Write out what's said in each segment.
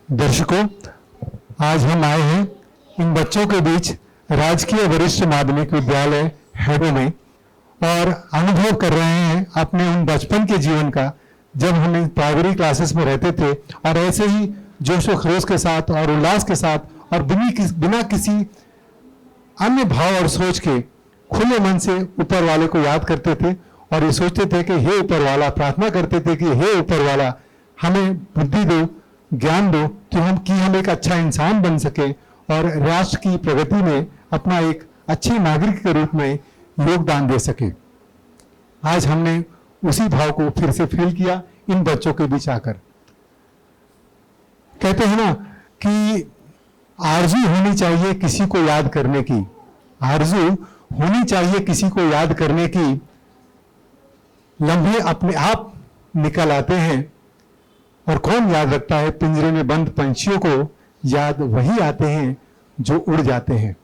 दर्शकों, आज हम आए हैं इन बच्चों के बीच राजकीय वरिष्ठ माध्यमिक विद्यालय हैडो में और अनुभव कर रहे हैं अपने उन बचपन के जीवन का, जब हम प्राइमरी क्लासेस में रहते थे और ऐसे ही जोश व खरोश के साथ और उल्लास के साथ और बिना किसी अन्य भाव और सोच के खुले मन से ऊपर वाले को याद करते थे और ये सोचते थे कि हे ऊपर वाला, प्रार्थना करते थे कि हे ऊपर वाला, हमें बुद्धि दो, ज्ञान दो कि हम एक अच्छा इंसान बन सके और राष्ट्र की प्रगति में अपना एक अच्छे नागरिक के रूप में योगदान दे सके। आज हमने उसी भाव को फिर से फील किया इन बच्चों के बीच आकर। कहते हैं ना कि आरज़ू होनी चाहिए किसी को याद करने की, आरज़ू होनी चाहिए किसी को याद करने की, लम्हे अपने आप निकल आते हैं और कौन याद रखता है पिंजरे में बंद पंछियों को, याद वही आते हैं जो उड़ जाते हैं।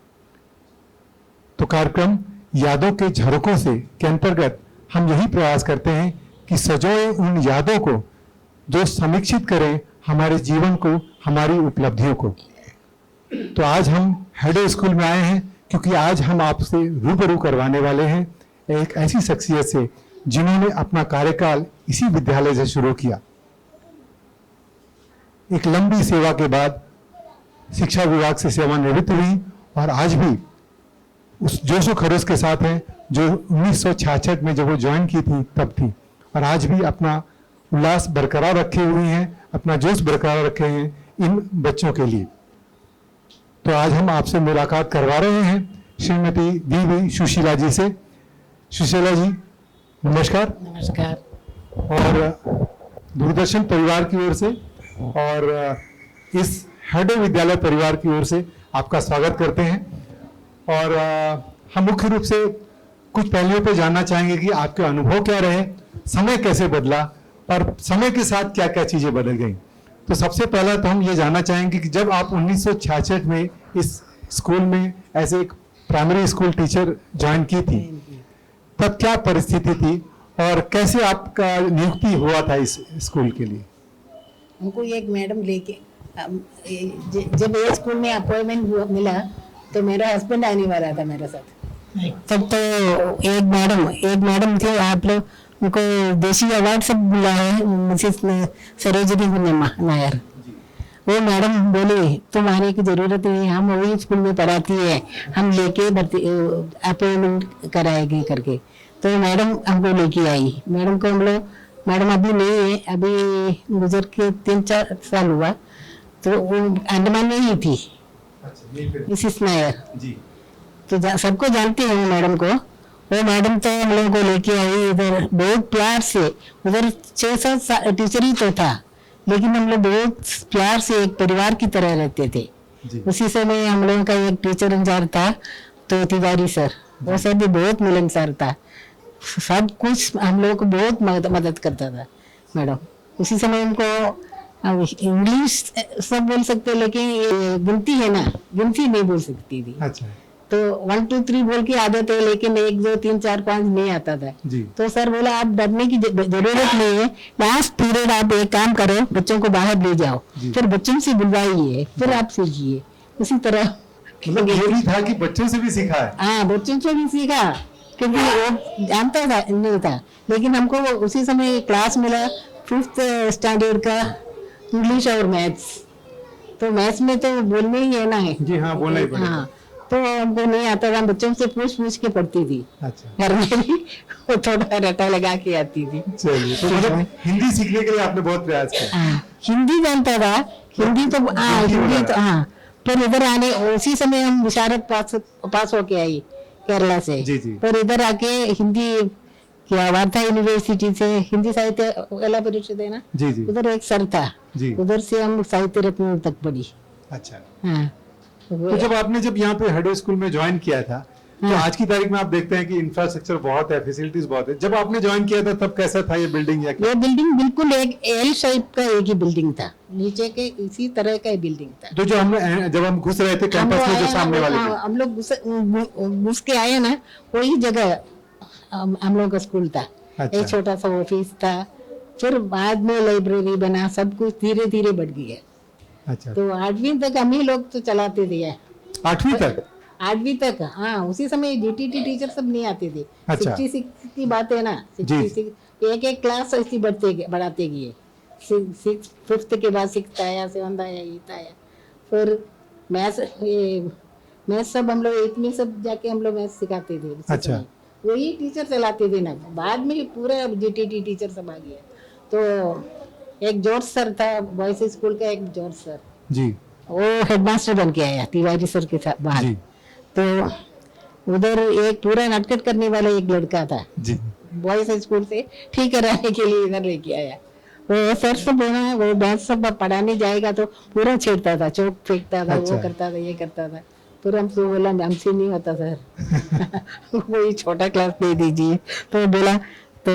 तो कार्यक्रम यादों के झरोकों से के अंतर्गत हम यही प्रयास करते हैं कि सजोए उन यादों को जो समीक्षित करें हमारे जीवन को, हमारी उपलब्धियों को। तो आज हम हैडो स्कूल में आए हैं क्योंकि आज हम आपसे रूबरू करवाने वाले हैं एक ऐसी शख्सियत से जिन्होंने अपना कार्यकाल इसी विद्यालय से शुरू किया। एक लंबी सेवा के बाद शिक्षा विभाग से सेवानिवृत्त हुई और आज भी उस जोश व खरोश के साथ हैं जो 1966 में जब वो ज्वाइन की थी तब थी, और आज भी अपना उल्लास बरकरार रखे हुए हैं, अपना जोश बरकरार रखे हैं इन बच्चों के लिए। तो आज हम आपसे मुलाकात करवा रहे हैं श्रीमती दी सुशीला जी से। सुशीला जी नमस्कार। नमस्कार। और दूरदर्शन परिवार की ओर से और इस हैडो विद्यालय परिवार की ओर से आपका स्वागत करते हैं। और हम मुख्य रूप से कुछ पहलुओं पर जानना चाहेंगे कि आपके अनुभव क्या रहे, समय कैसे बदला और समय के साथ क्या क्या चीजें बदल गई। तो सबसे पहला तो हम ये जानना चाहेंगे कि जब आप 1966 में इस स्कूल में एज एक प्राइमरी स्कूल टीचर ज्वाइन की थी, तब क्या परिस्थिति थी और कैसे आपका नियुक्ति हुआ था इस स्कूल के लिए? हमको एक मैडम लेके जब ये स्कूल में अपॉइंटमेंट मिला तो मेरा हस्बैंड आने वाला था मेरे साथ। तब तो एक मैडम थे, आप लोग उनको देशी अवार्ड सब मिला है, मिसेस सरोजिनी नायर। वो मैडम बोली तुम आने की जरूरत नहीं, हम वही स्कूल में पढ़ाती है, हम लेके अपॉइंटमेंट कराएगी करके। तो मैडम हमको लेके आई। मैडम को हम लोग, मैडम अभी नहीं है, अभी गुजर के 3-4 साल हुआ, तो वो अंडमान में ही थी मिसेस नायर जी। तो सबको जानते हैं मैडम को। वो मैडम तो हम लोगों को लेके आई इधर बहुत प्यार से। उधर 6-7 टीचर ही तो था, लेकिन हम लोग बहुत प्यार से एक परिवार की तरह रहते थे। उसी समय हम लोगों का एक टीचर इंचार्ज था तो तिवारी सर, वो सर भी बहुत मिलनसार था, सब कुछ हम लोगों को बहुत मदद करता था मैडम। उसी समय हमको इंग्लिश सब बोल सकते, लेकिन गिनती है ना, गिनती नहीं बोल सकती थी। अच्छा। तो 1 2 3 बोल के आते थे, लेकिन 1 2 3 4 5 नहीं आता था जी। तो सर बोला आप डरने की जरूरत नहीं है, लास्ट पीरियड आप एक काम करो, बच्चों को बाहर ले जाओ, फिर बच्चों से बुलवाइए, फिर आप सीखिए। उसी तरह मतलब ये भी था कि बच्चों से भी सीखा है। हाँ, बच्चों से भी सीखा, क्योंकि वो जानता था नहीं था, लेकिन हमको उसी समय क्लास मिला 5th स्टैंडर्ड का इंग्लिश और मैथ्स। तो मैथ्स में तो बोलने ही है ना है जी। हाँ, बोलना ही पड़ेगा। हाँ, तो हमको नहीं आता था, बच्चों से पूछ के पढ़ती थी। अच्छा। घर में भी वो थोड़ा रटा लगा के आती थी। चलिए, तो मतलब हिंदी सीखने के लिए आपने बहुत प्रयास किया। हिंदी जानता था, हिंदी तो हिंदी तो हाँ। फिर इधर आने उसी समय हम विशारद पास होके आई केरला से। फिर इधर आके हिंदी क्या वार्ता यूनिवर्सिटी से हिंदी साहित्य कला परिषद है ना जी, उधर एक सर था, उधर से हम साहित्य रत्न तक पढ़ी। अच्छा। हाँ। तो जब यहाँ पे हैडो स्कूल में ज्वाइन किया था, तो आज की तारीख में आप देखते हैं कि इंफ्रास्ट्रक्चर बहुत है, फैसिलिटीज बहुत है। जब आपने ज्वाइन किया था तब कैसा था ये बिल्डिंग? ये बिल्डिंग बिल्कुल एक एल शेप का एक ही बिल्डिंग था, नीचे के इसी तरह का बिल्डिंग था। तो जब हम घुस रहे थे कैंपस में, जो सामने वाले हम लोग घुस के आए ना, वही जगह हम लोग का स्कूल था। अच्छा। एक छोटा सा ऑफिस था, फिर बाद में लाइब्रेरी बना, सब कुछ धीरे धीरे बढ़ गया। अच्छा, तो 8वीं तक हम ही लोग तो चलाते थे। 8वीं तक? 8वीं तक, हाँ। उसी समय DTT टीचर सब नहीं आते थे। अच्छा। 66 की बात है ना, जी। 66 एक एक क्लास ऐसी बढ़ाते गए। 5th के बाद 6th आया, 7th आया, 8th आया। फिर मैथ्स सब हम लोग 8th में सब जाके हम लोग मैथ्स सिखाते थे उसी अच्छा। समय। वही टीचर चलाते थे ना। बाद में पूरा DTT टीचर सब आ गया। तो एक जॉर्ज सर था बॉयज स्कूल का, एक जॉर्ज सर, जी वो हेडमास्टर बन के आया तिवारी सर के साथ बाद। जी तो उधर एक पूरा नाटक करने वाला एक लड़का था, जी। बॉयज स्कूल से ठीक कराने के लिए इधर लेके आया। वो सर से बोला, वो मैथ्स सब पढ़ाने जाएगा तो पूरा छेड़ता था, चौक फेंकता था, अच्छा। वो करता था, ये करता था। फिर हमसे बोला हमसे नहीं होता सर। वही छोटा क्लास दे दीजिए। तो बोला तो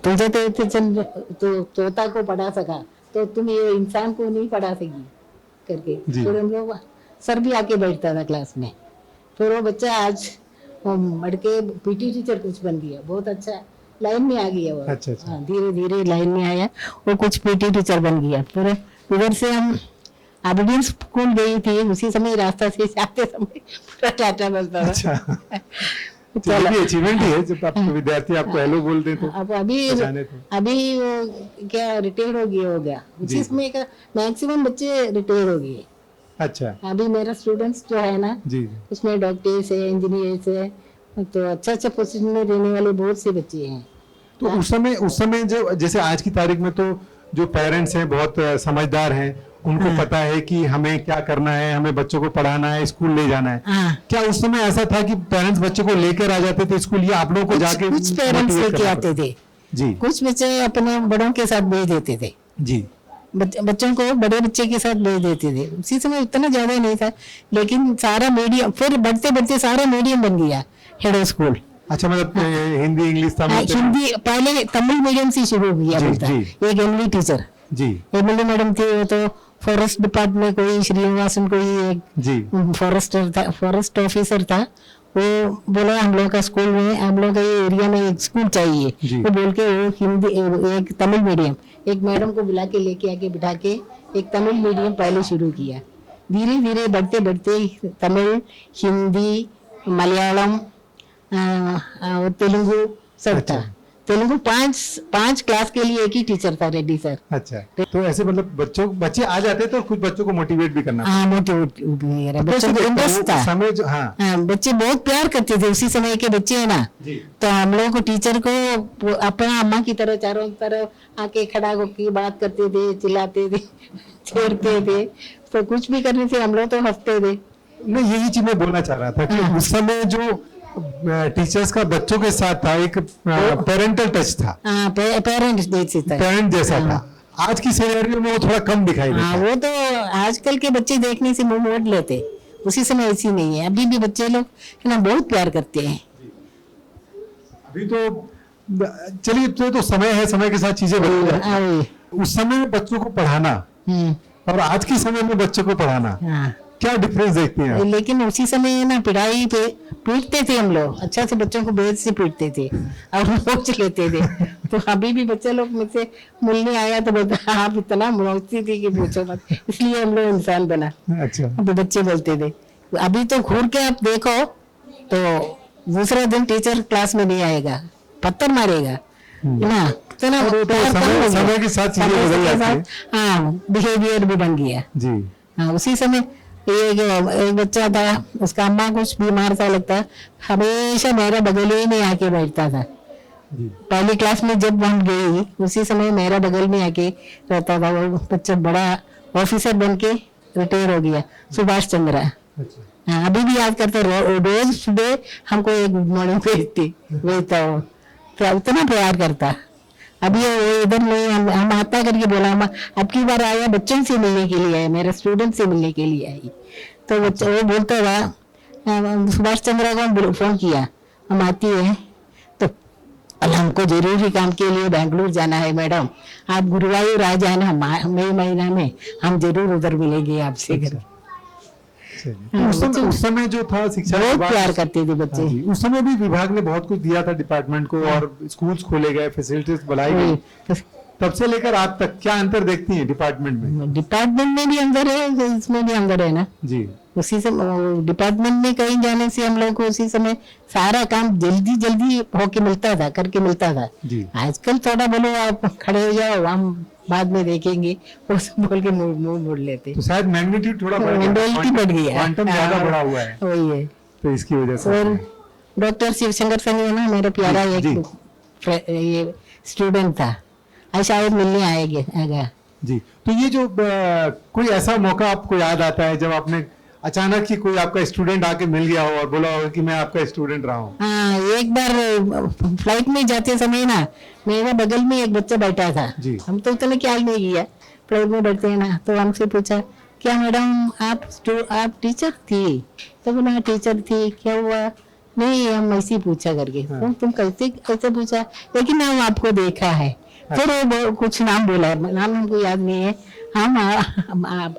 तुझे तो इतने तो तोता को पढ़ा सका, तो तुम ये इंसान को नहीं पढ़ा सकी करके। जी। फिर हम लोग, सर भी आके बैठता था क्लास में। फिर वो बच्चा आज बढ़ के PT टीचर कुछ बन गया, बहुत अच्छा लाइन में आ गया वो। अच्छा, अच्छा। हाँ, धीरे धीरे लाइन में आया, वो कुछ PT टीचर बन गया। फिर उधर से हम आबिदीन स्कूल गई थी, उसी समय रास्ता से जाते समय पूरा टाटा बोलता था। अच्छा, तो चलो। ये भी अचीवमेंट ही है जब आपको विद्यार्थी आपको हेलो बोल दे तो अब अभी पहचाने तो। अभी वो क्या रिटायर हो गया उसी जी। समय का मैक्सिमम बच्चे रिटायर हो गए। अच्छा। अभी मेरा स्टूडेंट्स जो है ना, जी जी। उसमें डॉक्टर्स है, इंजीनियर्स है, तो अच्छा अच्छा पोजीशन में रहने वाले बहुत से बच्चे हैं। तो उस समय जो जैसे आज की तारीख में तो जो पेरेंट्स हैं बहुत समझदार हैं, उनको हाँ। पता है कि हमें क्या करना है, हमें बच्चों को पढ़ाना है, स्कूल ले जाना है। हाँ। क्या उस समय ऐसा था कि पेरेंट्स बच्चों को लेकर आ जाते थे स्कूल, या आप लोगों को जाके कुछ पेरेंट्स मोटिवेट लेके करना आते पड़ता? थे, जी कुछ बच्चे अपने बड़ों के साथ भेज देते थे। जी। बच्चों को बड़े बच्चे के साथ भेज देते थे। उसी समय इतना ज्यादा नहीं था, लेकिन सारा मीडियम, फिर बढ़ते बढ़ते सारा मीडियम बन गया हेडो स्कूल। अच्छा, मतलब हिंदी इंग्लिश तमिल हिंदी पहले तमिल मीडियम से शुरू हो गया जी, बोलता। जी। एक एमली टीचर, जी एमली मैडम थी, वो तो फॉरेस्ट डिपार्टमेंट कोई श्रीनिवासन कोई एक जी फॉरेस्टर था, फॉरेस्ट ऑफिसर था। वो बोला हम लोग का स्कूल में, हम लोग के एरिया में एक स्कूल चाहिए। जी। वो बोल के वो हिंदी एक तमिल मीडियम, एक मैडम को बुला के लेके आके बिठा के एक तमिल मीडियम पहले शुरू किया। धीरे धीरे बढ़ते बढ़ते तमिल, हिंदी, मलयालम और तेलुगु सब अच्छा। था। तेलुगु पांच क्लास के लिए एक ही टीचर था, रेड्डी सर। अच्छा, तो ऐसे मतलब बच्चे आ जाते थे और कुछ बच्चों को मोटिवेट भी करना हाँ, मोटिवेट बच्चों को इंटरेस्ट था। समय जो हाँ हाँ, बच्चे बहुत प्यार करते थे उसी समय के बच्चे है ना। जी। तो हम लोगों को टीचर को अपना अम्मा की तरह चारों तरफ आके खड़ा होकर बात करते थे, चिल्लाते थे, छेड़ते थे। तो कुछ भी करने से हम लोग तो हंसते थे। मैं यही चीज मैं बोलना चाह रहा था कि उस समय जो टीचर्स का बच्चों के साथ था, एक पेरेंटल टच था, हाँ, पेरेंट्स जैसे था। पेरेंट जैसा था। आज की सिनेरियो में वो थोड़ा कम दिखाई देता हाँ, है। वो तो आजकल के बच्चे देखने से मुंह मोड़ लेते, उसी समय ऐसी नहीं है। अभी भी बच्चे लोग है ना बहुत प्यार करते हैं। अभी तो चलिए, तो समय है, समय के साथ चीजें बदल जाती हैं। उस समय में बच्चों को पढ़ाना और आज के समय में बच्चों को पढ़ाना, हाँ। क्या डिफरेंस देखते हैं आप? लेकिन उसी समय ना पिटाई पे पीटते थे हम लोग, अच्छा से बच्चों को बेद से पीटते थे और नोच लेते थे। तो अभी भी बच्चे लोग मुझसे मिलने आया तो बोलते आप इतना मौसी थी कि पूछो मत, इसलिए हम लोग इंसान बना। अच्छा, अभी बच्चे बोलते थे। अभी तो घूर के आप देखो तो दूसरा दिन टीचर क्लास में नहीं आएगा, पत्थर मारेगा ना। इतना समय के साथ चीजें बदल जाती हैं। हाँ, बिहेवियर भी बन गया। जी। हाँ, उसी समय एक बच्चा था, उसका अम्मा कुछ बीमार था लगता, हमेशा मेरे बगल ही में आके बैठता था। जी। पहली क्लास में जब हम गई उसी समय मेरा बगल में आके रहता था। वो बच्चा बड़ा ऑफिसर बन के रिटायर हो गया, सुभाष चंद्रा। अच्छा। हाँ, अभी भी याद करते, रोज सुबह हमको एक गुड मॉर्निंग भेजता हो, तो उतना प्यार करता। अभी वो इधर नहीं, हम आता करके बोला हम अब की बार आया बच्चों से मिलने के लिए आया, मेरे स्टूडेंट से मिलने के लिए आई। तो बच्चा वो बोलता था, सुभाष चंद्रा को फोन किया, हम आती है तो हमको जरूरी काम के लिए बेंगलुरु जाना है मैडम, आप गुरुवायूर आ जाना मई महीना में, हम जरूर उधर मिलेंगे आपसे। उस समय जो था शिक्षा बहुत विभाग, प्यार करते थे बच्चे। हाँ जी, उस समय भी विभाग ने बहुत कुछ दिया था डिपार्टमेंट को, और स्कूल्स खोले गए, फैसिलिटीज बढ़ाई गई। तब से लेकर आज तक क्या अंतर देखती हैं डिपार्टमेंट में? डिपार्टमेंट में भी अंदर है, इसमें भी अंदर है ना। जी उसी से डिपार्टमेंट में कहीं जाने से हम लोग को उसी समय सारा काम जल्दी जल्दी होके मिलता था, करके मिलता था। जी आजकल थोड़ा बोलो आप खड़े हो जाओ, हम बाद में देखेंगे, वो सब बोल के मुंह मोड़ लेते। तो शायद मैग्नीट्यूड थोड़ा बढ़ गया, Mentality बढ़ गई है। क्वांटम ज्यादा बढ़ा हुआ है, वही है। तो इसकी वजह से। और डॉक्टर शिवशंकर सर है ना, मेरा प्यारा जी, एक ये स्टूडेंट था, आज शायद मिलने आएगा। जी, तो ये जो कोई ऐसा मौका आपको याद आता है जब आपने अचानक ही कोई आपका स्टूडेंट आके मिल गया हो और बोला हो कि मैं आपका स्टूडेंट रहा हूँ? हाँ, एक बार फ्लाइट में जाते समय ना, मेरे बगल में एक बच्चा बैठा था। जी। हम तो उतना ख्याल नहीं किया, फ्लाइट में बैठते हैं ना, तो हमसे पूछा क्या मैडम आप टीचर थी? तो बोला टीचर थी, क्या हुआ? नहीं, हम ऐसे ही पूछा करके। हाँ। तुम कैसे कैसे पूछा? लेकिन हम आपको देखा है। फिर वो कुछ नाम बोला, नाम हमको याद नहीं है। हम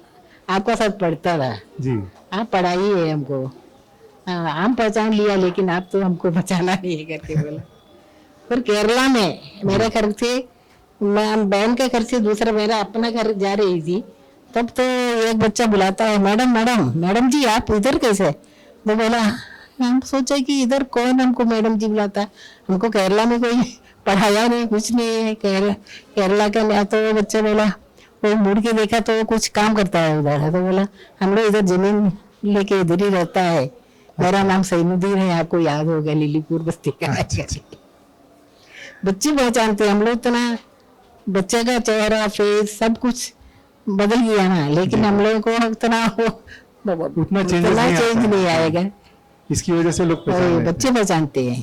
आपका साथ पढ़ता था, जी आप पढ़ाई है हमको। हम पहचान लिया, लेकिन आप तो हमको पहचाना नहीं है करके बोला। फिर केरला में मेरे घर से, मैं बहन के घर से दूसरा मेरा अपना घर जा रही थी, तब तो एक बच्चा बुलाता है, मैडम मैडम मैडम जी आप इधर कैसे? तो बोला, हम सोचा कि इधर कौन हमको मैडम जी बुलाता, हमको केरला में कोई पढ़ाया नहीं, कुछ नहीं है केरला का। मैं तो बच्चा बोला, वो मुड़ के देखा तो वो कुछ काम करता है उधर। तो बोला हम लोग इधर जमीन लेके इधर ही रहता है, मेरा नाम सैनुद्दीन है, आपको याद होगा, लिलीपुर बस्ती का। बच्चे पहचानते हैं हम लोग, इतना बच्चे का चेहरा फेस सब कुछ बदल गया ना, लेकिन हम लोगों को इतना उतना चेंज नहीं आएगा, इसकी वजह से लोग पहचान लेते हैं। बच्चे पहचानते हैं।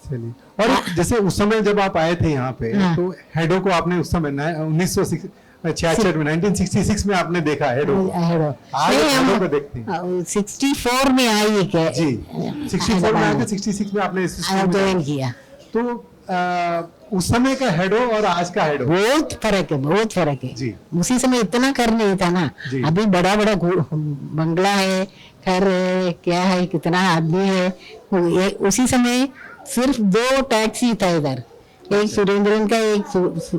चलिए, और जैसे उस समय जब आप आए थे यहाँ पे, हाँ। तो हेडो को आपने उस समय 1966 में 1966 में आपने देखा हेडो को। आज हेडो को देखते हैं 64 में आई क्या जी, 64 में आए थे, 66 में आपने इस स्कूल में ज्वाइन किया। तो उस समय का हेडो और आज का हेडो बहुत फर्क है, बहुत फर्क है जी। उसी समय इतना कर नहीं था ना, जी। अभी बड़ा बड़ा बंगला है, घर है, क्या है, कितना आदमी है। उसी समय सिर्फ 2 टैक्सी था इधर, एक सुरेंद्रन का, एक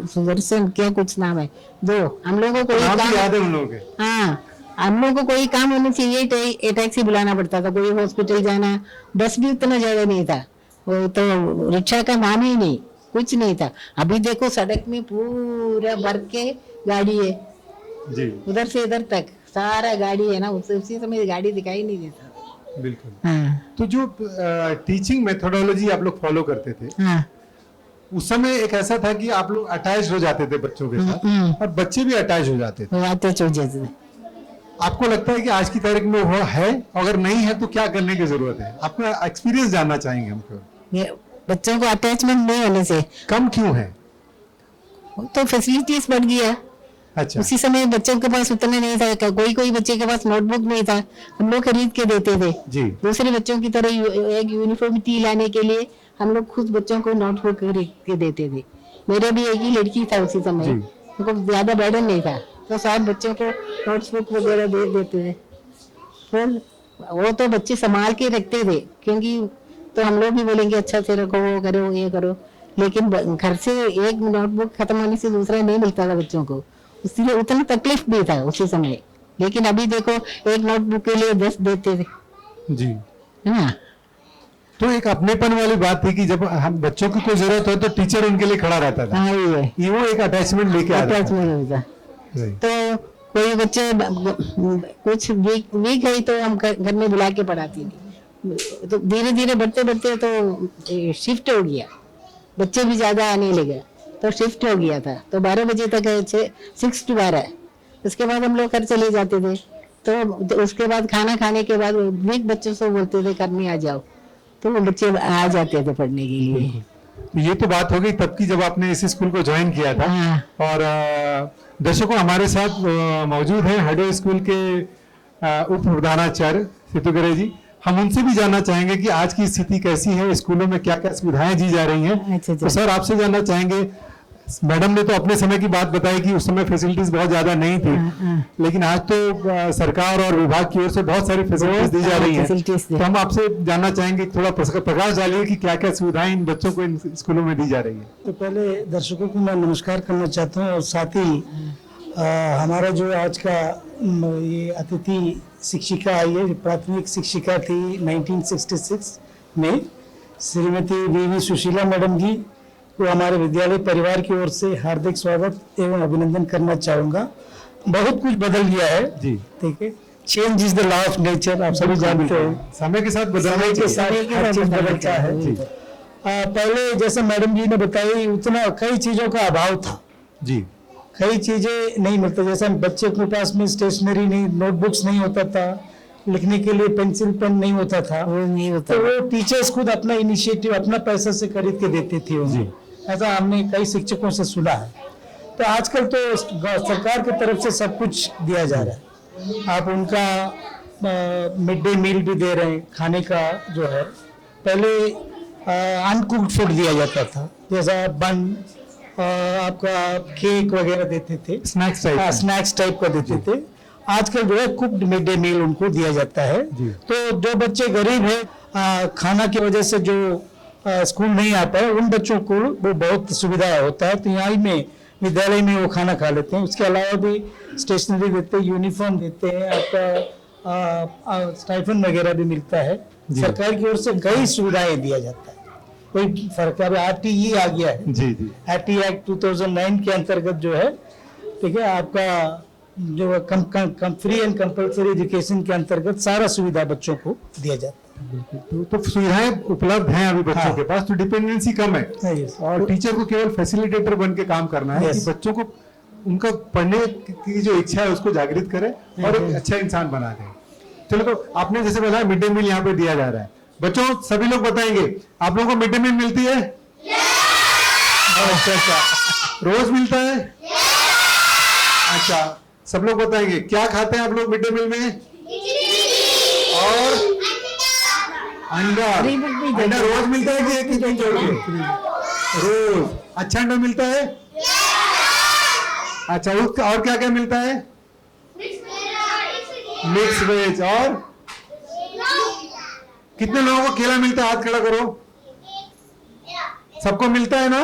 सुदर्शन, क्या कुछ नाम है, 2। हम लोगों को कोई नाम काम, याद है उन लोगों के? हाँ, हम लोग को कोई काम होना चाहिए तो टैक्सी बुलाना पड़ता था, कोई हॉस्पिटल जाना, बस भी उतना ज्यादा नहीं था, वो तो रिक्शा का नाम ही नहीं, कुछ नहीं था। अभी देखो सड़क में पूरा भर के गाड़ी है जी, उधर से इधर तक सारा गाड़ी है ना, उसी समय गाड़ी दिखाई नहीं देता। बिल्कुल। हाँ, तो जो टीचिंग मेथोडोलॉजी आप लोग फॉलो करते थे, हाँ, उस समय एक ऐसा था कि आप लोग अटैच हो जाते थे बच्चों के साथ, और बच्चे भी अटैच हो जाते थे। वो आते चौजे से। आपको लगता है कि आज की तारीख में वो है? अगर नहीं है तो क्या करने की जरूरत है? अपना एक्सपीरियंस जानना चाहेंगे हमको। ये बच्चों को अटैचमेंट नहीं होने से कम क्यों है? तो फैसिलिटीज बढ़ गया। अच्छा, उसी समय बच्चों के पास उतना नहीं था, कोई कोई बच्चे के पास नोटबुक नहीं था, हम लोग खरीद के देते थे। जी दूसरे बच्चों की तरह एक यूनिफॉर्मिटी लाने के लिए हम लोग खुद बच्चों को नोटबुक खरीद के देते थे। मेरे भी एक ही लड़की था उसी समय, जी। उनको ज्यादा बर्डन नहीं था, तो सब बच्चों को नोटबुक वगैरह दे देते थे। फिर वो तो बच्चे संभाल के रखते थे, क्योंकि तो हम लोग भी बोलेंगे अच्छा से रखो, वो करो, ये करो, लेकिन घर से एक नोटबुक खत्म होने से दूसरा नहीं मिलता था बच्चों को, इसलिए उतना तकलीफ भी था उसी समय। लेकिन अभी देखो एक नोटबुक के लिए 10 देते थे, जी। है ना। तो एक अपनेपन वाली बात थी कि जब हम बच्चों की कोई जरूरत हो तो टीचर उनके लिए खड़ा रहता था, हाँ, ये वो एक अटैचमेंट लेके आता था। अटैचमेंट होता। Right. तो कोई बच्चे कुछ वीक है तो हम घर में बुला के पढ़ाती थी। तो धीरे धीरे बढ़ते बढ़ते तो शिफ्ट हो गया, बच्चे भी ज्यादा आने लगे, तो शिफ्ट हो गया था। तो 12 बजे तक 6 to 12, उसके बाद हम लोग घर चले जाते थे। तो उसके बाद खाना खाने के बाद वीक बच्चों से बोलते थे घर में आ जाओ, तो वो बच्चे आ जाते थे पढ़ने के लिए। तो ये तो बात हो गई तब की जब आपने इस स्कूल को ज्वाइन किया था। हाँ। और दर्शकों, हमारे साथ मौजूद हैं हेडो स्कूल के उप प्रधानाचार्य सितुगरे जी। हम उनसे भी जानना चाहेंगे कि आज की स्थिति कैसी है, स्कूलों में क्या क्या सुविधाएं दी जा रही हैं। अच्छा। तो सर, आपसे जानना चाहेंगे मैडम ने तो अपने समय की बात बताई कि उस समय फैसिलिटीज बहुत ज्यादा नहीं थी, लेकिन आज तो सरकार और विभाग की ओर से बहुत सारी फैसिलिटीज दी जा रही हैं। facilities तो हम आपसे जानना चाहेंगे, थोड़ा प्रकाश डालिए कि क्या क्या सुविधाएं इन बच्चों को इन स्कूलों में दी जा रही है। तो पहले दर्शकों को मैं नमस्कार करना चाहता हूँ और साथ ही हमारा जो आज का ये अतिथि शिक्षिका आई है, प्राथमिक शिक्षिका थी 1966 में, श्रीमती वी सुशीला मैडम जी को हमारे विद्यालय परिवार की ओर से हार्दिक स्वागत एवं अभिनंदन करना चाहूँगा। बहुत कुछ बदल गया है जी, ठीक है, change is the law of nature, आप सभी जानते हैं, समय के साथ बदलने के साथ हर चीज बदलता है। जी पहले जैसे मैडम जी ने बताई उतना कई चीजों का अभाव था, जी कई चीजें नहीं मिलता, जैसे बच्चे के पास में स्टेशनरी नहीं, नोटबुक्स नहीं होता था, लिखने के लिए पेंसिल पेन नहीं होता था, वो नहीं होता। तो वो टीचर्स खुद अपना इनिशिएटिव अपना पैसा से खरीद के देते थे उन्हें, ऐसा हमने कई शिक्षकों से सुना है। तो आजकल तो सरकार की तरफ से सब कुछ दिया जा रहा है, आप उनका मिड डे मील भी दे रहे हैं, खाने का जो है, पहले अनकुक्ड फूड दिया जाता था, जैसा बन आपका केक वगैरह देते थे, स्नैक्स टाइप। स्नैक्स टाइप का देते थे। आजकल जो है कुक्ड मिड डे मील उनको दिया जाता है। जी। तो जो बच्चे गरीब है, खाना की वजह से जो स्कूल नहीं आ पाए, उन बच्चों को वो बहुत सुविधा होता है, तो यहाँ ही में विद्यालय में वो खाना खा लेते हैं। उसके अलावा भी स्टेशनरी देते हैं, यूनिफॉर्म देते हैं, आपका स्टाइफन वगैरह भी मिलता है, सरकार की ओर से कई सुविधाएं दिया जाता है। कोई फर्क है, RTE आ गया है, जी जी RTE एक्ट 2009 के अंतर्गत जो है, ठीक है, आपका जो फ्री एंड कंपल्सरी एजुकेशन के अंतर्गत सारा सुविधा बच्चों को दिया जाता तो सुविधाएं उपलब्ध हैं अभी बच्चों हाँ। के पास, तो डिपेंडेंसी कम है है। Yes. और टीचर को केवल फैसिलिटेटर बन के काम करना है Yes. कि बच्चों को उनका पढ़ने की जो इच्छा है उसको जागृत करे और एक अच्छा इंसान बना दे। चलो, तो आपने जैसे बताया मिड डे मील यहाँ पे दिया जा रहा है, बच्चों सभी लोग बताएंगे आप लोगों को मिड डे मील मिलती है? अच्छा, रोज मिलता है? अच्छा, सब लोग बताएंगे क्या खाते हैं आप लोग मिड डे मील में? और अंडा। अंडा रोज मिलता है कि एक ही दिन जोड़ के? रोज। अच्छा अंडा मिलता है? अच्छा, और क्या क्या मिलता है? Mix veg. और कितने लोगों को केला मिलता है? हाथ खड़ा करो। सबको मिलता है ना?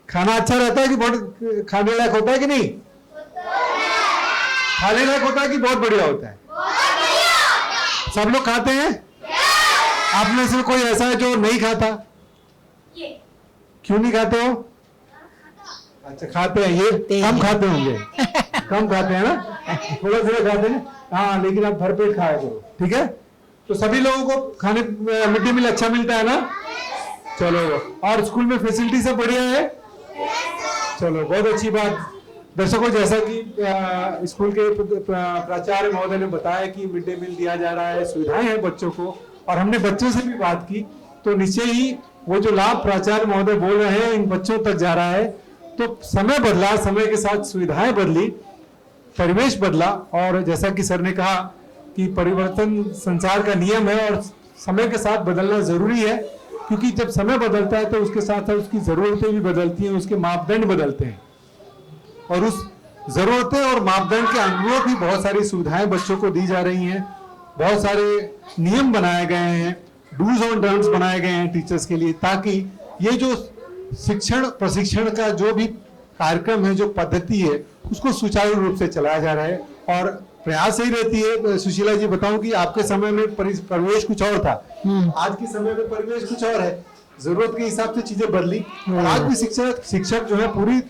खाना अच्छा रहता है कि बहुत खाने लायक होता है कि नहीं? खाने लायक होता है कि बहुत बढ़िया होता है? सब लोग खाते हैं? आप में से कोई ऐसा है जो नहीं खाता? क्यों नहीं खाते हो? अच्छा, खाते हैं, ये कम खाते होंगे, कम खाते हैं ना, थोड़ा थोड़ा खाते हैं, हाँ, लेकिन आप भरपेट खाया करो, ठीक है? तो सभी लोगों को खाने मिड डे मील अच्छा मिलता है ना? चलो, और स्कूल में फैसिलिटी सब बढ़िया है? चलो, बहुत अच्छी बात। दर्शकों, जैसा कि स्कूल के प्राचार्य महोदय ने बताया कि मिड डे मील दिया जा रहा है, सुविधाएं हैं बच्चों को, और हमने बच्चों से भी बात की, तो निश्चय ही वो जो लाभ प्राचार्य महोदय बोल रहे हैं इन बच्चों तक जा रहा है। तो समय बदला, समय के साथ सुविधाएं बदली, परिवेश बदला, और जैसा कि सर ने कहा कि परिवर्तन संसार का नियम है और समय के साथ बदलना जरूरी है, क्योंकि जब समय बदलता है तो उसके साथ साथ उसकी जरूरतें भी बदलती हैं, उसके मापदंड बदलते हैं, और उस जरूरतें और मापदंड के अनुरूप ही बहुत सारी सुविधाएं बच्चों को दी जा रही हैं। बहुत सारे नियम बनाए गए हैं, डूज और डोंट्स बनाए गए हैं टीचर्स के लिए, ताकि ये जो शिक्षण प्रशिक्षण का जो भी कार्यक्रम है, जो पद्धति है, उसको सुचारू रूप से चलाया जा रहा है। और प्रयास यही रहती है, सुशीला जी बताऊं कि आपके समय में परिवेश कुछ और था, आज के समय में परिवेश कुछ और है, जरूरत के हिसाब से चीजें बदली, और आज भी शिक्षक जो है पूरी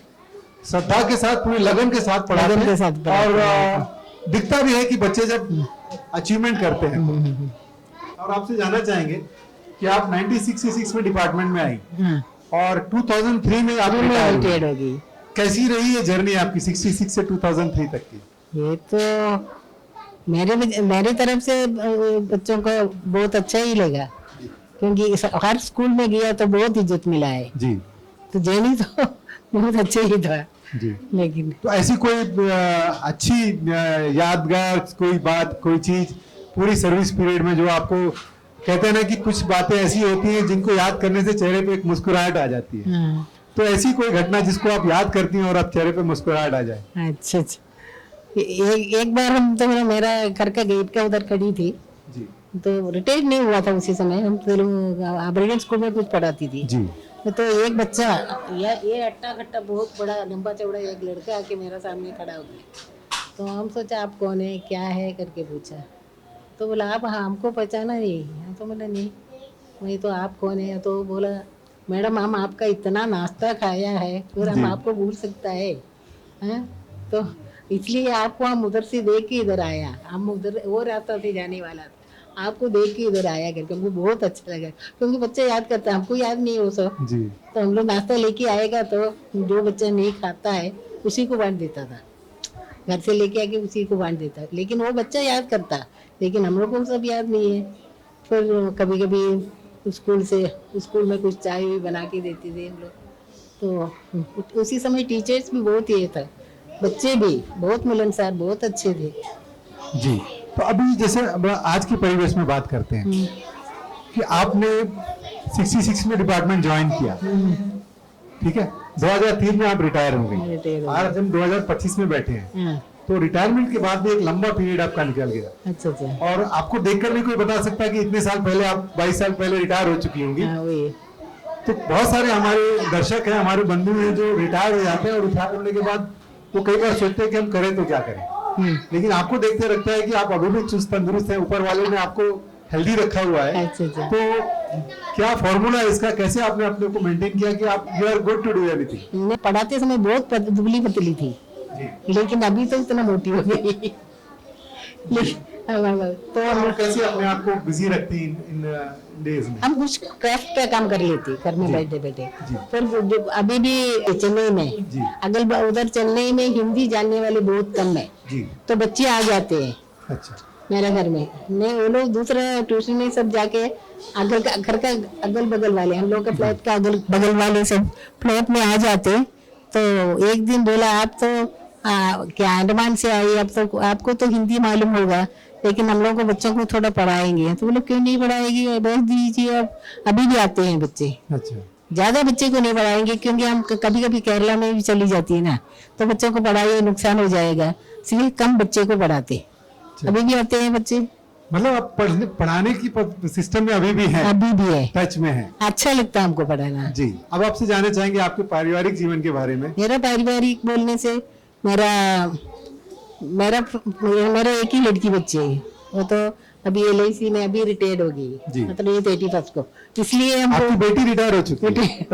श्रद्धा के साथ, पूरी लगन के साथ पढ़ाते हैं, और दिखता भी है कि बच्चे जब अचीवमेंट करते हैं। और आपसे जानना चाहेंगे कि आप 1966 में डिपार्टमेंट में आई, और 2003 में आप रिटायर्ड हो गई। कैसी रही ये जर्नी आपकी 66 से 2003 तक की? ये तो मेरी तरफ से बच्चों को बहुत अच्छा ही लगा, क्योंकि हर स्कूल में गया तो बहुत इज्जत मिला है जी। तो जर्नी तो बहुत अच्छा ही था जी। लेकिन तो ऐसी कोई अच्छी यादगार कोई बात, कोई चीज पूरी सर्विस पीरियड में जो आपको, कहते हैं ना कि कुछ बातें ऐसी होती हैं जिनको याद करने से चेहरे पे एक मुस्कुराहट आ जाती है, तो ऐसी कोई घटना जिसको आप याद करती हैं और आप चेहरे पे मुस्कुराहट आ जाए। अच्छा अच्छा। एक बार हम तो मेरा घर का गेट का उधर खड़ी थी, जी तो रिटायर्ड नहीं हुआ था उसी समय, हम तो ब्रिलियंट स्कूल में कुछ पढ़ाती थी। जी तो एक बच्चा ये अट्टा खट्टा बहुत बड़ा लंबा चौड़ा एक लड़का आके मेरा सामने खड़ा हो गया। तो हम सोचा आप कौन है क्या है करके पूछा, तो बोला आप हमको पहचाना नहीं। हम तो बोला नहीं, वही तो आप कौन है। तो बोला मैडम हम आपका इतना नाश्ता खाया है फिर हम जी। आपको भूल सकता है हैं? तो इसलिए आपको हम उधर से देख के इधर आया, हम उधर वो रास्ता से जाने वाला था, आपको देख के इधर आया करके हमको बहुत अच्छा लगा, क्योंकि बच्चा याद करता है, हमको याद नहीं है वो सब। जी तो हम लोग नाश्ता लेके आएगा तो जो बच्चा नहीं खाता है उसी को बांट देता था, घर से लेके आके उसी को बांट देता, लेकिन वो बच्चा याद करता, लेकिन हम लोग को सब याद नहीं है। फिर कभी कभी स्कूल में कुछ चाय भी बना के देते थे हम लोग। तो उसी समय टीचर्स भी बहुत ये था, बच्चे भी बहुत मिलनसार बहुत अच्छे थे। जी। तो अभी जैसे अब आज के परिवेश में बात करते हैं कि आपने 66 में डिपार्टमेंट ज्वाइन किया, ठीक है, 2003 में आप रिटायर हो गई, रिटायर हो आज हम 2025 में बैठे हैं, हाँ, तो रिटायरमेंट के बाद भी एक लंबा पीरियड आपका निकल गया अच्छा अच्छा। और आपको देखकर नहीं कोई बता सकता कि इतने साल पहले आप 22 साल पहले रिटायर हो चुकी होंगी। हाँ वही। तो बहुत सारे हमारे दर्शक हैं, हमारे बंधु हैं जो रिटायर हो जाते हैं और रिटायर होने के बाद वो कई बार सोचते हैं कि हम करें तो क्या करें, लेकिन आपको देखते रखता है कि आप अभी भी चुस्त तंदुरुस्त हैं, ऊपर वाले ने आपको हेल्दी रखा हुआ है। अच्छा अच्छा। तो क्या फॉर्मूला है इसका, कैसे आपने अपने को मेंटेन किया कि आप you are good to do everything? मैं पढ़ाते समय बहुत दुबली पतली थी, लेकिन अभी तो इतना मोटी हो गई। तो आप कैसे अपने आप को बिजी रखती इन डेज में? हम कुछ क्राफ्ट का काम कर लेते घर में बैठे बैठे। जी। फिर अभी भी चेन्नई में जी। उधर चेन्नई में हिंदी जानने वाले बहुत कम है, जी। तो बच्चे आ जाते हैं अच्छा मेरे घर में। नहीं वो लोग दूसरा ट्यूशन में सब जाके घर का अगल बगल वाले, हम लोग का फ्लैट का अगल बगल वाले सब फ्लैट में आ जाते। तो एक दिन बोला आप तो क्या अंडमान से आई, अब तो आपको तो हिंदी मालूम होगा, लेकिन हम लोग को बच्चों को थोड़ा पढ़ाएंगे। तो बोले क्यों नहीं पढ़ाएगी, भेज दीजिए। अब अभी भी आते हैं बच्चे, अच्छा ज्यादा बच्चे को नहीं पढ़ाएंगे क्योंकि हम कभी कभी केरला में भी चली जाती है ना, तो बच्चों को पढ़ाइए नुकसान हो जाएगा, इसलिए कम बच्चे को पढ़ाते। अभी भी आते हैं बच्चे, मतलब आप पढ़ाने की सिस्टम में अभी भी है, अभी भी है, टच में है। अच्छा लगता है हमको पढ़ाना। जी। अब आपसे जानना चाहेंगे आपके पारिवारिक जीवन के बारे में। मेरा पारिवारिक बोलने से मेरा एक ही लड़की बच्चे है, वो तो अभी LIC में अभी रिटायर्ड हो जी। गई, मतलब ये 31 को, इसलिए आपकी हमको बेटी रिटायर हो चुकी है?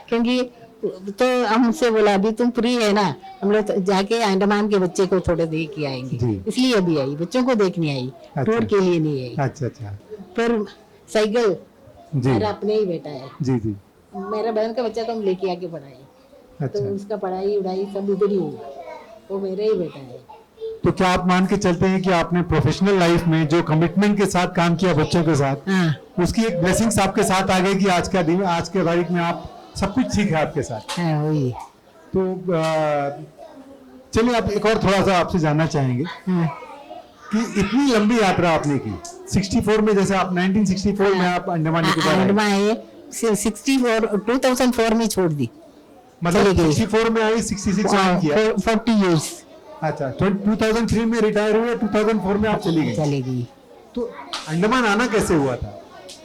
क्योंकि तो हमसे बोला अभी तुम फ्री है ना, हम लोग तो जाके अंडमान के बच्चे को थोड़े देख के आएंगे, जी। इसलिए अभी आई, बच्चों को देखने आई, अच्छा। टूर के लिए नहीं आई। अच्छा अच्छा। फिर साइकिल जी मेरा अपने ही बेटा है, जी जी। मेरा बहन का बच्चा तो हम लेके आके पढ़ाए, तो अच्छा, उसका पढ़ाई उड़ाई सब इधर ही हुआ, वो मेरा ही बेटा है। तो क्या आप मान के चलते हैं कि आपने प्रोफेशनल लाइफ में जो कमिटमेंट के साथ काम किया बच्चों के साथ, हाँ उसकी एक ब्लेसिंग्स आपके साथ आ गई कि आज के तारीख में आप सब कुछ सीखे आपके साथ? हाँ वही। तो चलिए आप एक और थोड़ा सा आपसे जानना चाहेंगे हाँ कि इतनी लंबी यात्रा आपने की 64 में, जैसे आप 1964 में आप अंडमान निकोबार आए। अंडमान है 2004 में छोड़ दी, मतलब चली गई। 64 में आई, 66 ज्वाइन किया। 40 years अच्छा, 2003 में रिटायर हुए, 2004 में आप चली गई। चली गई। तो अंडमान आना कैसे हुआ था?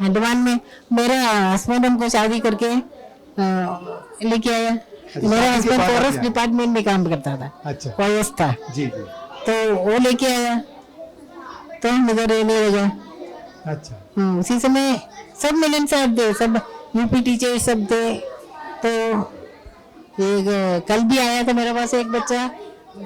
अंडमान में मेरा हस्बैंड हमको शादी करके लेके आया। मेरा शादी के हस्बैंड बाद फॉरेस्ट आया? डिपार्टमेंट में काम करता था, अच्छा फॉरेस्ट था, जी जी। तो वो लेके आया, तो हम इधर रहने लगे। अच्छा उसी समय सब मिलनसार थे, सब यूपी टीचर सब थे। तो एक कल भी आया था मेरे पास एक बच्चा,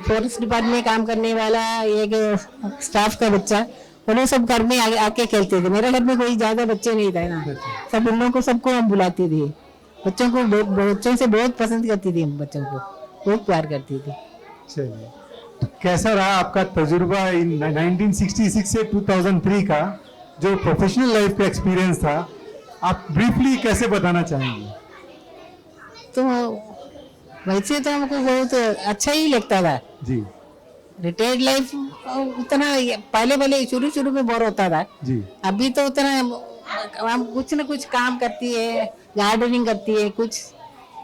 फॉरेस्ट डिपार्टमेंट में काम करने वाला, एक स्टाफ का बच्चा, वो लोग सब घर में आके खेलते थे। मेरे घर में कोई ज्यादा बच्चे नहीं थे ना, सब उन लोगों को सबको हम बुलाते थे, बच्चों को बच्चों से बहुत पसंद करती थी, हम बच्चों को बहुत प्यार करती थी। चलिए, तो कैसा रहा आपका तजुर्बा इन 1966 से 2003 का जो प्रोफेशनल लाइफ का एक्सपीरियंस था, आप ब्रीफली कैसे बताना चाहेंगे? तो वैसे तो हमको बहुत अच्छा ही लगता था। जी रिटायर्ड लाइफ उतना पहले शुरू में बोर होता था, जी। अभी तो उतना हम कुछ न कुछ काम करती है, गार्डनिंग करती है, कुछ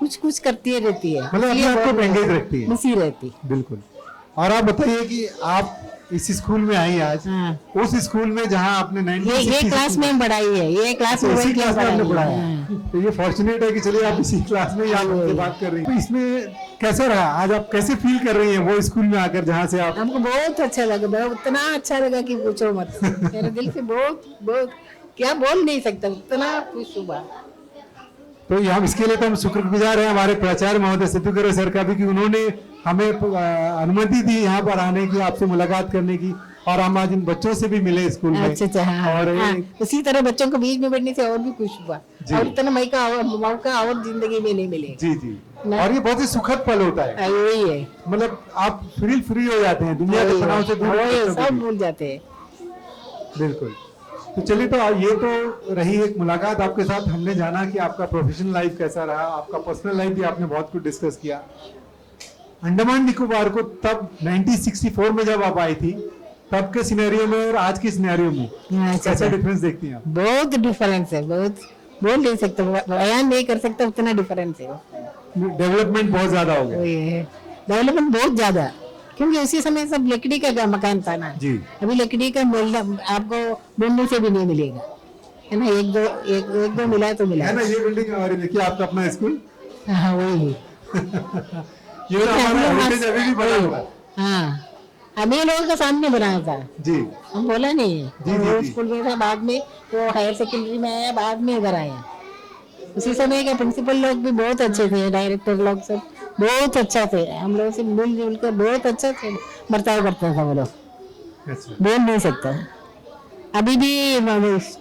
कुछ कुछ करती रहती है, मतलब अपने इसलिए आप को बहुत एंगेज रखती है। खुशी रहती। बिल्कुल। और आप बताइए कि आप इस स्कूल में आई आज, हाँ। उस स्कूल में जहां आपने ये 1960 क्लास में हम पढ़ाई है, ये क्लास में इसी वही क्लास में आपने पढ़ाई पढ़ाया है। है। तो ये फॉर्चुनेट है कि चलिए आप इसी क्लास में ही आप हमसे बात कर रही हैं। तो इसमें कैसा रहा आज, आप कैसे फील कर रही हैं वो स्कूल में आकर जहाँ से आप? हमको बहुत अच्छा लगा, बहुत इतना अच्छा लगा कि पूछो मत। मेरे दिल से बहुत बहुत क्या बोल नहीं सकता, इतना खुश हुआ। तो ये हम इसके लिए तो हम शुक्रगुजार हैं हमारे प्राचार्य महोदय सेतुकर सर का भी कि उन्होंने हमें अनुमति दी यहाँ पर आने की, आपसे मुलाकात करने की, और हम आज इन बच्चों से भी मिले स्कूल में। अच्छा हाँ, और हाँ, उसी तरह बच्चों को बीच में बैठने से और भी खुश हुआ, जी। और इतना मौका और जिंदगी में नहीं मिलेगा। जी जी, ना। और ये बहुत ही सुखद पल होता है, हाँ, यही है, मतलब आप फ्री हो जाते हैं दुनिया के तनाव से दूर। वही है, बच्चों को सब भी। भूल जाते हैं। बिल्कुल। तो चलिए, तो ये तो रही एक मुलाकात आपके साथ, हमने जाना कि आपका प्रोफेशनल लाइफ कैसा रहा, आपका पर्सनल लाइफ भी आपने बहुत कुछ डिस्कस किया। अंडमान निकोबार को तब 1964 में जब आप आई थी, तब के सिनेरियो में और आज के सिनेरियो में अच्छा, कैसा अच्छा। डिफरेंस देखती हैं आप? बहुत डिफरेंस है, बहुत बोल नहीं सकता, बयान नहीं कर सकता, उतना डिफरेंस है। डेवलपमेंट बहुत ज्यादा हो गया। वही है, डेवलपमेंट बहुत ज्यादा, क्योंकि उसी समय सब लकड़ी का मकान था ना। जी। अभी लकड़ी का मिलना आपको ढूंढने से भी नहीं मिलेगा, है ना। एक दो मिला तो मिला है ना, ये बिल्डिंग हमारी, देखिए आपका अपना स्कूल, हाँ वही। ये तो हमारा हेरिटेज अभी भी बना हुआ है। हाँ, हम ये लोगों का सामने बनाया था, जी हम बोला नहीं है। जी, जी, वो जी। स्कूल में था, बाद में वो हायर सेकेंडरी में आया, बाद में इधर आया। उसी समय के प्रिंसिपल लोग भी बहुत अच्छे थे, डायरेक्टर लोग सब बहुत अच्छा थे, हम लोग से मिलजुल कर बहुत अच्छा थे, बर्ताव करता था वो लोग, अच्छा। बोल नहीं सकता। अभी भी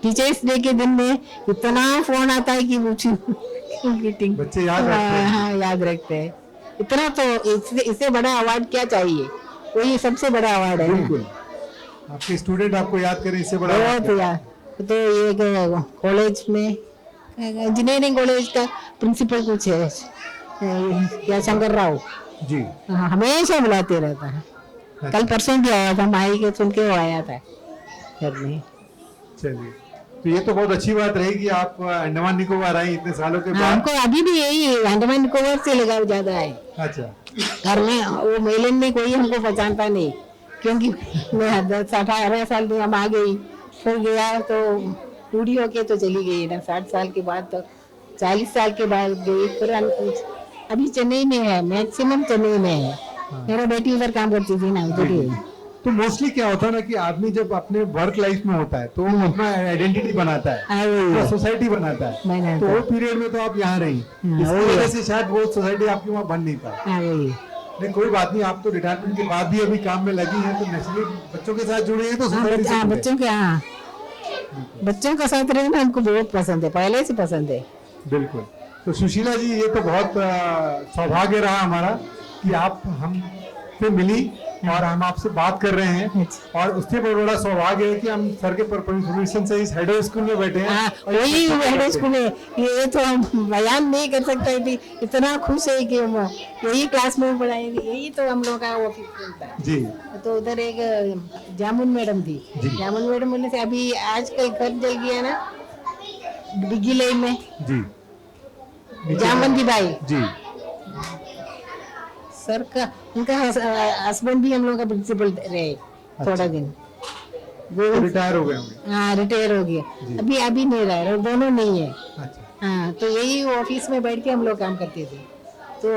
टीचर्स डे के दिन में इतना फोन आता है कि मीटिंग बच्चे याद रखते हैं। हाँ याद रखते हैं इतना, तो इससे बड़ा अवार्ड क्या चाहिए, वही सबसे बड़ा अवार्ड है ना। बिल्कुल, आपके स्टूडेंट आपको याद करें, इससे बड़ा बहुत यार, तो ये कॉलेज में इंजीनियरिंग कॉलेज का प्रिंसिपल कुछ है क्या, शंकर राव जी। हाँ, हमेशा बुलाते रहता है। कल परसों भी आया था, माई के सुन के वो आया था घर में। चलिए, तो ये तो बहुत अच्छी बात रही कि आप अंडमान निकोबार आई इतने सालों के बाद। हमको अभी भी यही अंडमान निकोबार से लगाव ज्यादा है। अच्छा। घर में वो मेलन में कोई हमको पहचानता नहीं, क्योंकि मैं 10-18 साल में हम आ गई, फिर गया तो बूढ़ी होके तो चली गई ना, 60 साल के बाद, तो 40 साल के बाद गई। फिर अभी चेन्नई में है, मैक्सिमम चेन्नई में है। मेरा बेटी उधर काम करती थी ना, उधर ही। तो मोस्टली क्या होता है ना कि आदमी जब अपने वर्क लाइफ में होता है तो वो अपना आइडेंटिटी बनाता है, हाँ, वही है। सोसाइटी बनाता है। बनाता तो है। वो पीरियड में तो आप यहाँ रही, हाँ, इसकी वही है। वजह से शायद वो सोसाइटी आपकी वहाँ बन नहीं पाई। हाँ वही। नहीं, कोई बात नहीं, आप तो रिटायरमेंट के बाद भी अभी काम में लगी हैं, तो नेचुरली बच्चों के साथ जुड़ी हैं, तो सोसाइटी से जुड़े हैं। बच्चों के, हाँ बच्चों का साथ रहना हमको बहुत पसंद है, पहले से पसंद है। बिल्कुल। तो सुशीला जी, ये तो बहुत सौभाग्य रहा हमारा कि आप हम से मिली और हम आपसे बात कर रहे हैं, और उससे बहुत बड़ा सौभाग्य है कि हम सर के परमिशन से इस हेडो स्कूल में बैठे हैं। हाँ, और ये वही बच्चे हेड पढ़ते स्कूल है, ये तो हम बयान नहीं कर सकते थे, इतना खुश है कि हम यही क्लास में पढ़ाएंगे, यही तो हम लोग का ऑफिस था। हैं। जी तो उधर एक जामुन मैडम थी, जी। जामुन मैडम बोलने से अभी आजकल घर जल गया ना बिगी लाइन में, जी। जामुन की बाई जी। सर का, उनका हस्बैंड भी हम लोग का प्रिंसिपल रहे थोड़ा दिन, वो रिटायर हो गए होंगे। हाँ रिटायर हो गया, अभी नहीं रहा, दोनों नहीं है। अच्छा। हाँ, तो यही ऑफिस में बैठ के हम लोग काम करते थे। तो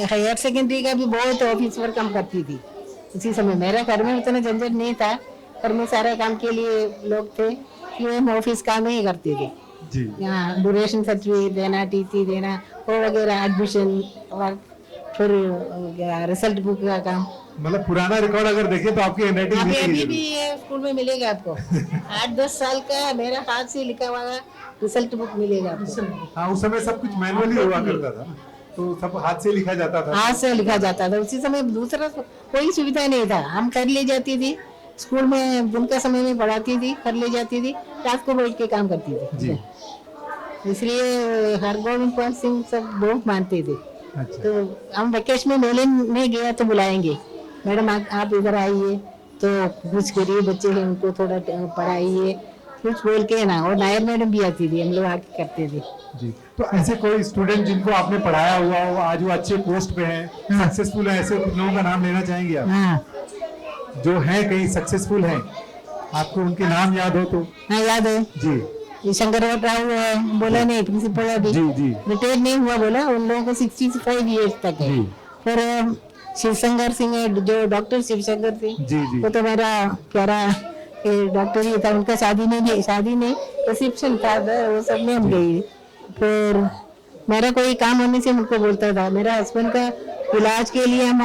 हायर सेकेंडरी का भी बहुत ऑफिस वर्क काम करती थी उसी समय। मेरा घर में उतना झंझट नहीं था, घर में सारे काम के लिए लोग थे कि हम ऑफिस काम ही करते थे। जी। यहाँ ड्यूरेशन सर्टिफिकेट देना, टीसी देना, वो वगैरह, एडमिशन वर्क, फिर रिजल्ट बुक का काम। मतलब पुराना रिकॉर्ड अगर देखें तो आपकी हैंडराइटिंग अभी भी ये स्कूल में मिलेगा आपको 8-10 साल का मेरा हाथ से लिखा हुआ रिजल्ट बुक मिलेगा आपको। हाँ, उस समय सब कुछ मैनुअली हुआ करता था ना, तो सब हाथ से लिखा जाता था। हाथ से लिखा जाता था उसी समय, दूसरा कोई सुविधा नहीं था। हम कर ले जाती थी स्कूल में, दिन का समय में पढ़ाती थी, कर ले जाती थी, रात को बैठ के काम करती थी। जी। इसलिए हरगोविंद पाल सिंह सब बहुत मानते थे। अच्छा। तो हम वेकेशन में मेले में गया तो बुलाएंगे, मैडम आप इधर आइए, तो कुछ गरीब बच्चे हैं उनको थोड़ा पढ़ाइए, कुछ बोल के ना, और नायर मैडम भी आती थी, हम लोग आके करते थे। जी, तो ऐसे कोई स्टूडेंट जिनको आपने पढ़ाया हुआ हो, आज वो अच्छे पोस्ट पे हैं, सक्सेसफुल है, ऐसे लोगों का नाम लेना चाहेंगे आप? हाँ जो हैं कहीं सक्सेसफुल हैं, आपको उनके नाम याद हो तो? हाँ याद है, जी ये शंकर राव है, बोला नहीं प्रिंसिपल अभी जी जी रिटायर्ड नहीं हुआ, बोला उन लोगों को 65 ईयर्स तक है। जी फिर शिवशंकर सिंह है, जो डॉक्टर शिवशंकर सिंह, जी जी वो तो मेरा प्यारा डॉक्टर ही था, उनका शादी नहीं रिसेप्शन था, वो सब में हम गई। फिर मेरा कोई काम होने से मुझको बोलता था, मेरा हस्बैंड का इलाज के लिए हम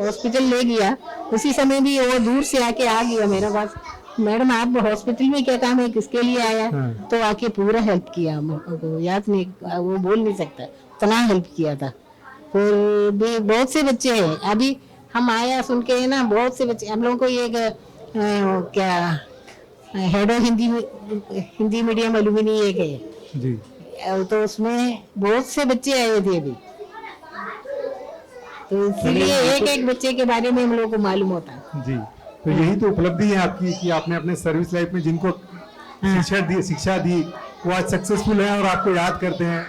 हॉस्पिटल ले गया, उसी समय भी वो दूर से आके आ गया मेरे पास, मैडम आप हॉस्पिटल में क्या काम है, किसके लिए आया? तो आके पूरा हेल्प किया, मुझको याद नहीं, वो बोल नहीं सकता, इतना हेल्प किया था। फिर भी बहुत से बच्चे हैं, अभी हम आया सुन के ना, बहुत से बच्चे हम लोगों को ये क्या हेडो हिंदी मीडियम एलुमिनी एक है जी तो उसमें बहुत से बच्चे आए थे अभी, तो इसीलिए एक बच्चे के बारे में हम लोगों को मालूम होता। जी, तो यही तो उपलब्धि है आपकी कि आपने अपने सर्विस लाइफ में जिनको शिक्षा दी वो आज सक्सेसफुल है और आपको याद करते हैं।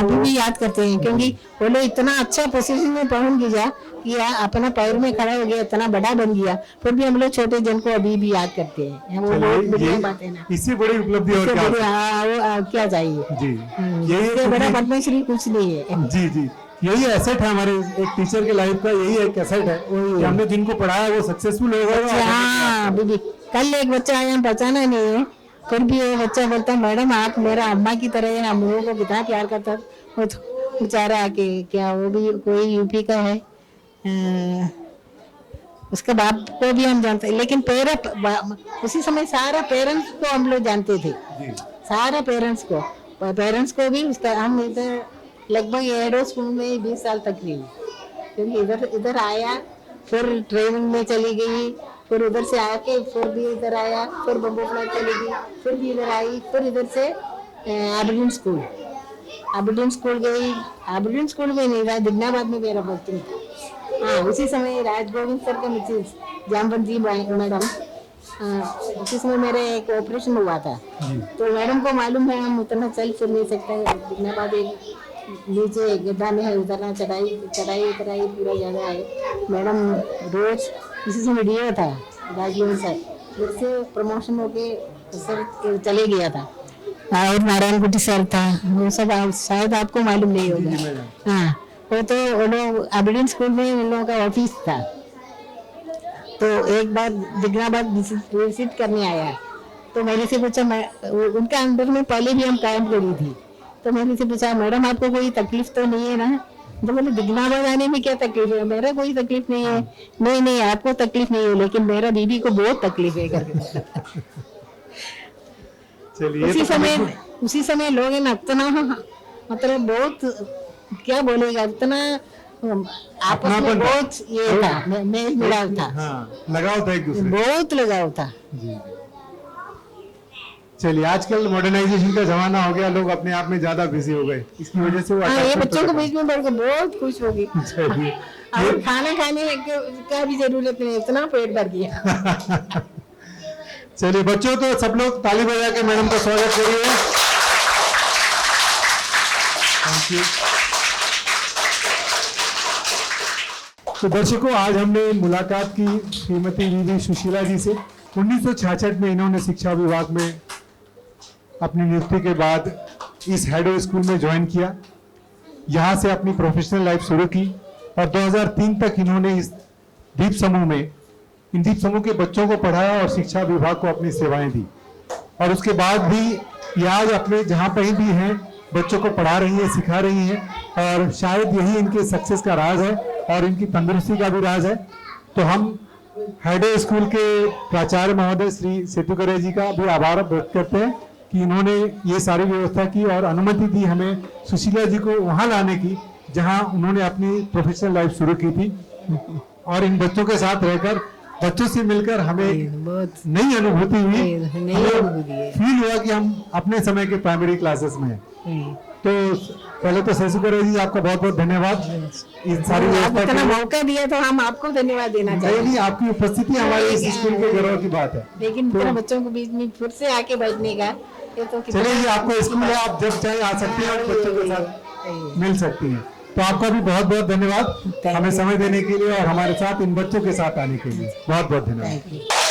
अभी भी याद करते हैं, क्योंकि वो लोग इतना अच्छा पोजीशन में पहुंच गया कि अपना पैर में खड़ा हो गया, इतना बड़ा बन गया, फिर भी हम लोग छोटे जन को अभी भी याद करते हैं। वो बहुत बढ़िया बात है ना, इससे बड़ी उपलब्धि और इससे क्या? बड़ी क्या चाहिए? जी यही इससे बड़ा पद्मश्री कुछ नहीं है। जी जी, यही एसेट है हमारे एक टीचर के लाइफ का, यही एक एसेट है कि हमने जिनको पढ़ाया वो सक्सेसफुल हो गए। हाँ दीदी, कल एक बच्चा आया, पहचाना नहीं है, फिर भी वो बच्चा बोलता मैडम आप मेरा अम्मा की तरह है, हम लोगों को कितना प्यार करता है। वो तो बेचारा आके क्या, वो भी कोई यूपी का है, उसके बाप को भी हम जानते हैं, लेकिन उसी समय सारा पेरेंट्स को हम लोग जानते थे, सारा पेरेंट्स को भी उसका, हम इधर लगभग एडो स्कूल में 20 साल तक रही, क्योंकि इधर आया, फिर ट्रेनिंग में चली गई, फिर उधर से आके फिर भी इधर आया, फिर बम्बो फ्लैट चली गई, फिर भी इधर आई, फिर इधर से एबरडीन स्कूल गई, एबरडीन स्कूल में नहीं रहा, दिग्नाबाद में मेरा पोस्टिंग था। हाँ उसी समय राजगोविंद सर का मिसेज जामवंती मैडम, उसी समय मेरे एक ऑपरेशन हुआ था, तो मैडम को मालूम है हम उतना चल फिर नहीं सकते, दिग्नाबाद एक नीचे गड्ढा में है, उतरना चढ़ाई उतराई पूरा ज्यादा है। मैडम रोज इसी समय डीओ था राजगोविंद सर, जिससे प्रमोशन होके सर चले गया था, और नारायण गुटी सर था, वो सब शायद आपको मालूम नहीं होगा। हाँ वो तो वो लोग एबरडीन स्कूल में उन लोगों का ऑफिस था, तो एक बार दिग्नाबाद विजिट करने आया, तो मैंने से पूछा, उनका अंदर में पहले भी हम काम करी थी, तो मैंने से पूछा मैडम आपको कोई तकलीफ तो नहीं है ना? तो बोले दिग्नाबाद आने में क्या तकलीफ है? मेरा कोई तकलीफ नहीं है। नहीं आपको तकलीफ नहीं है, लेकिन मेरा बीबी को बहुत तकलीफ है करके। चलिए उसी समय लोग है ना, इतना मतलब बहुत क्या बोलेगा, इतना आपस में बहुत ये था, मेल मिलाव था, लगाव था, एक दूसरे बहुत लगाव था। चलिए आजकल मॉडर्नाइजेशन का जमाना हो गया, लोग अपने आप में ज्यादा बिजी हो गए, इसकी वजह से वो ये बच्चों को बीच में बढ़कर बहुत खुश हो गई, और खाना खाने का भी जरूरत नहीं, इतना पेट भर गया। चलिए बच्चों, तो सब लोग ताली बजा के मैडम का स्वागत करिए। Thank you. तो दर्शकों, आज हमने मुलाकात की श्रीमती वीवी सुशीला जी से। 1966 में इन्होंने शिक्षा विभाग में अपनी नियुक्ति के बाद इस हेडो स्कूल में ज्वाइन किया, यहाँ से अपनी प्रोफेशनल लाइफ शुरू की, और 2003 तक इन्होंने इस दीप समूह में, इन दीप समूह के बच्चों को पढ़ाया और शिक्षा विभाग को अपनी सेवाएं दी, और उसके बाद भी ये आज अपने जहाँ कहीं भी हैं बच्चों को पढ़ा रही है, सिखा रही हैं, और शायद यही इनके सक्सेस का राज है और इनकी तंदुरुस्ती का भी राज है। तो हम हेडो स्कूल के प्राचार्य महोदय श्री सेतुकरे जी का भी आभार व्यक्त करते हैं कि इन्होंने ये सारी व्यवस्था की और अनुमति दी हमें सुशीला जी को वहाँ लाने की जहाँ उन्होंने अपनी प्रोफेशनल लाइफ शुरू की थी, और इन बच्चों के साथ रहकर, बच्चों से मिलकर हमें बहुत नई अनुभूति हुई, फील हुआ कि हम अपने समय के प्राइमरी क्लासेस में हैं। तो पहले तो सेतुकरे जी आपका बहुत बहुत धन्यवाद। इस सारी आप व्यवस्था इतना के लिए। मौका दिया तो हम आपको धन्यवाद देना नहीं चाहिए। नहीं, आपकी उपस्थिति हमारे इस स्कूल के गर्व की बात है। लेकिन इतना बच्चों के बीच में फिर से आके बैठने का ये तो कितना- चलिए, ये आपका स्कूल है, आप जब चाहे आ सकती हैं और बच्चों के साथ मिल सकती हैं। तो आपका भी बहुत बहुत धन्यवाद Thank हमें you. समय देने के लिए और हमारे साथ इन बच्चों के साथ आने के लिए बहुत बहुत धन्यवाद। Thank you.